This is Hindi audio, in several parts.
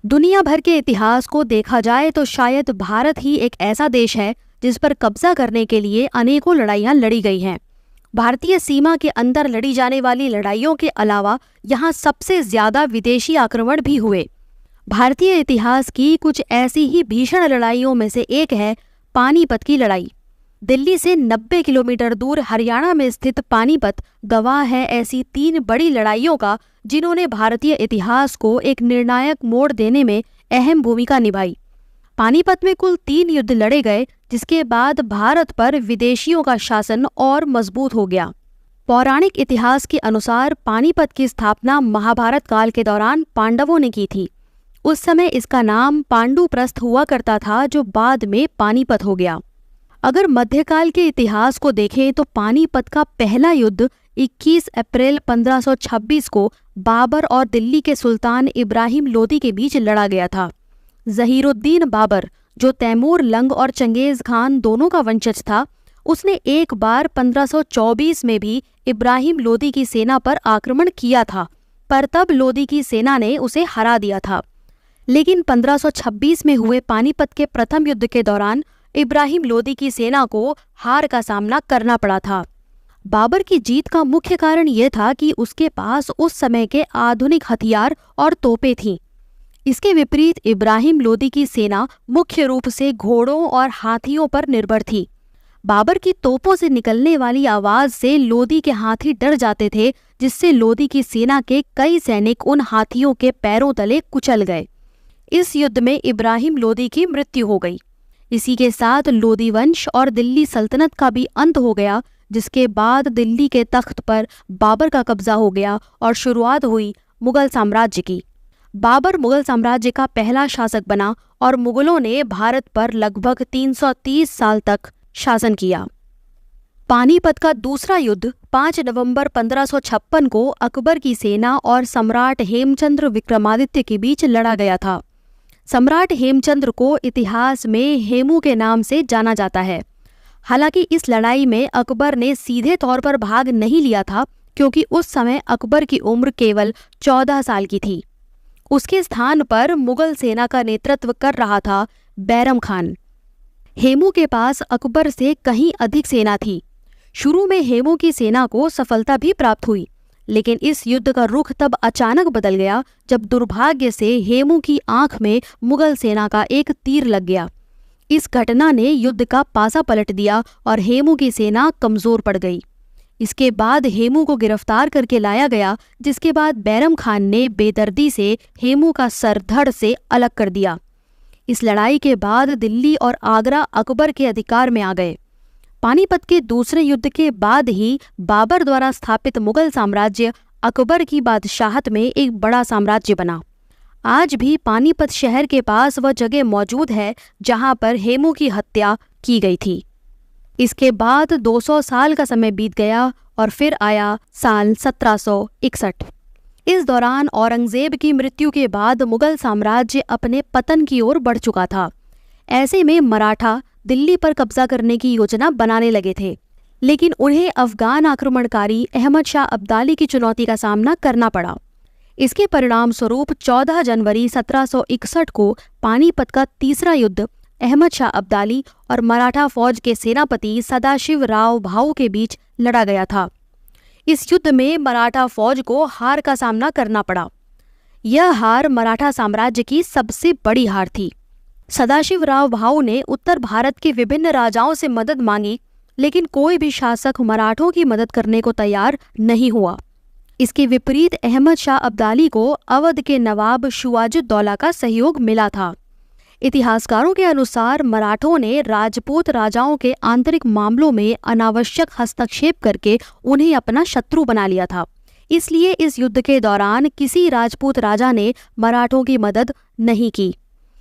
दुनिया भर के इतिहास को देखा जाए तो शायद भारत ही एक ऐसा देश है जिस पर कब्जा करने के लिए अनेकों लड़ाइयां लड़ी गई हैं। भारतीय सीमा के अंदर लड़ी जाने वाली लड़ाइयों के अलावा यहाँ सबसे ज्यादा विदेशी आक्रमण भी हुए। भारतीय इतिहास की कुछ ऐसी ही भीषण लड़ाइयों में से एक है पानीपत की लड़ाई। दिल्ली से 90 किलोमीटर दूर हरियाणा में स्थित पानीपत गवाह है ऐसी 3 बड़ी लड़ाइयों का जिन्होंने भारतीय इतिहास को एक निर्णायक मोड़ देने में अहम भूमिका निभाई। पानीपत में कुल 3 युद्ध लड़े गए, जिसके बाद भारत पर विदेशियों का शासन और मजबूत हो गया। पौराणिक इतिहास के अनुसार पानीपत की स्थापना महाभारत काल के दौरान पांडवों ने की थी। उस समय इसका नाम पांडुप्रस्थ हुआ करता था, जो बाद में पानीपत हो गया। अगर मध्यकाल के इतिहास को देखें तो पानीपत का पहला युद्ध 21 अप्रैल 1526 को बाबर और दिल्ली के सुल्तान इब्राहिम लोदी के बीच लड़ा गया था। जहीरुद्दीन बाबर, जो तैमूर लंग और चंगेज खान दोनों का वंशज था, उसने एक बार 1524 में भी इब्राहिम लोदी की सेना पर आक्रमण किया था, पर तब लोदी की सेना ने उसे हरा दिया था। लेकिन 1526 में हुए पानीपत के प्रथम युद्ध के दौरान इब्राहिम लोदी की सेना को हार का सामना करना पड़ा था। बाबर की जीत का मुख्य कारण यह था कि उसके पास उस समय के आधुनिक हथियार और तोपें थीं। इसके विपरीत इब्राहिम लोदी की सेना मुख्य रूप से घोड़ों और हाथियों पर निर्भर थी। बाबर की तोपों से निकलने वाली आवाज से लोदी के हाथी डर जाते थे, जिससे लोदी की सेना के कई सैनिक उन हाथियों के पैरों तले कुचल गए। इस युद्ध में इब्राहिम लोदी की मृत्यु हो गई। इसी के साथ लोदी वंश और दिल्ली सल्तनत का भी अंत हो गया, जिसके बाद दिल्ली के तख्त पर बाबर का कब्जा हो गया और शुरुआत हुई मुगल साम्राज्य की। बाबर मुगल साम्राज्य का पहला शासक बना और मुगलों ने भारत पर लगभग 330 साल तक शासन किया। पानीपत का दूसरा युद्ध 5 नवंबर 1556 को अकबर की सेना और सम्राट हेमचंद्र विक्रमादित्य के बीच लड़ा गया था। सम्राट हेमचंद्र को इतिहास में हेमू के नाम से जाना जाता है। हालांकि इस लड़ाई में अकबर ने सीधे तौर पर भाग नहीं लिया था, क्योंकि उस समय अकबर की उम्र केवल 14 साल की थी। उसके स्थान पर मुगल सेना का नेतृत्व कर रहा था बैरम खान। हेमू के पास अकबर से कहीं अधिक सेना थी। शुरू में हेमू की सेना को सफलता भी प्राप्त हुई, लेकिन इस युद्ध का रुख तब अचानक बदल गया जब दुर्भाग्य से हेमू की आंख में मुगल सेना का एक तीर लग गया। इस घटना ने युद्ध का पासा पलट दिया और हेमू की सेना कमजोर पड़ गई। इसके बाद हेमू को गिरफ्तार करके लाया गया, जिसके बाद बैरम खान ने बेदर्दी से हेमू का सर धड़ से अलग कर दिया। इस लड़ाई के बाद दिल्ली और आगरा अकबर के अधिकार में आ गए। पानीपत के दूसरे युद्ध के बाद ही बाबर द्वारा स्थापित मुगल साम्राज्य अकबर की बादशाहत में एक बड़ा साम्राज्य बना। आज भी पानीपत शहर के पास वह जगह मौजूद है जहां पर हेमू की हत्या की गई थी। इसके बाद 200 साल का समय बीत गया और फिर आया साल 1761। इस दौरान औरंगजेब की मृत्यु के बाद मुगल साम्राज्य अपने पतन की ओर बढ़ चुका था। ऐसे में मराठा दिल्ली पर कब्जा करने की योजना बनाने लगे थे, लेकिन उन्हें अफगान आक्रमणकारी अहमद शाह अब्दाली की चुनौती का सामना करना पड़ा। इसके परिणाम स्वरूप 14 जनवरी 1761 को पानीपत का तीसरा युद्ध अहमद शाह अब्दाली और मराठा फौज के सेनापति सदाशिव राव भाऊ के बीच लड़ा गया था। इस युद्ध में मराठा फौज को हार का सामना करना पड़ा। यह हार मराठा साम्राज्य की सबसे बड़ी हार थी। सदाशिव राव भाऊ ने उत्तर भारत के विभिन्न राजाओं से मदद मांगी, लेकिन कोई भी शासक मराठों की मदद करने को तैयार नहीं हुआ। इसके विपरीत अहमद शाह अब्दाली को अवध के नवाब शुजाउद्दौला का सहयोग मिला था। इतिहासकारों के अनुसार मराठों ने राजपूत राजाओं के आंतरिक मामलों में अनावश्यक हस्तक्षेप करके उन्हें अपना शत्रु बना लिया था। इसलिए इस युद्ध के दौरान किसी राजपूत राजा ने मराठों की मदद नहीं की।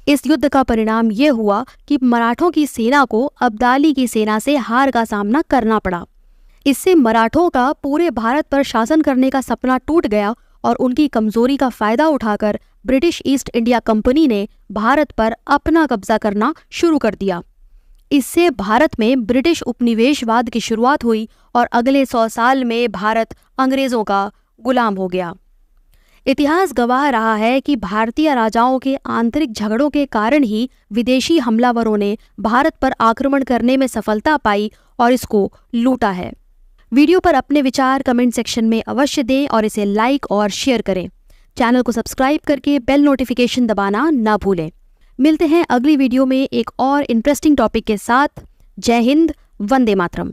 इस युद्ध का परिणाम ये हुआ कि मराठों की सेना को अब्दाली की सेना से हार का सामना करना पड़ा। इससे मराठों का पूरे भारत पर शासन करने का सपना टूट गया और उनकी कमजोरी का फायदा उठाकर ब्रिटिश ईस्ट इंडिया कंपनी ने भारत पर अपना कब्जा करना शुरू कर दिया। इससे भारत में ब्रिटिश उपनिवेशवाद की शुरुआत हुई और अगले 100 साल में भारत अंग्रेजों का गुलाम हो गया। इतिहास गवाह रहा है कि भारतीय राजाओं के आंतरिक झगड़ों के कारण ही विदेशी हमलावरों ने भारत पर आक्रमण करने में सफलता पाई और इसको लूटा है। वीडियो पर अपने विचार कमेंट सेक्शन में अवश्य दें और इसे लाइक और शेयर करें। चैनल को सब्सक्राइब करके बेल नोटिफिकेशन दबाना ना भूलें। मिलते हैं अगली वीडियो में एक और इंटरेस्टिंग टॉपिक के साथ। जय हिंद, वंदे मातरम।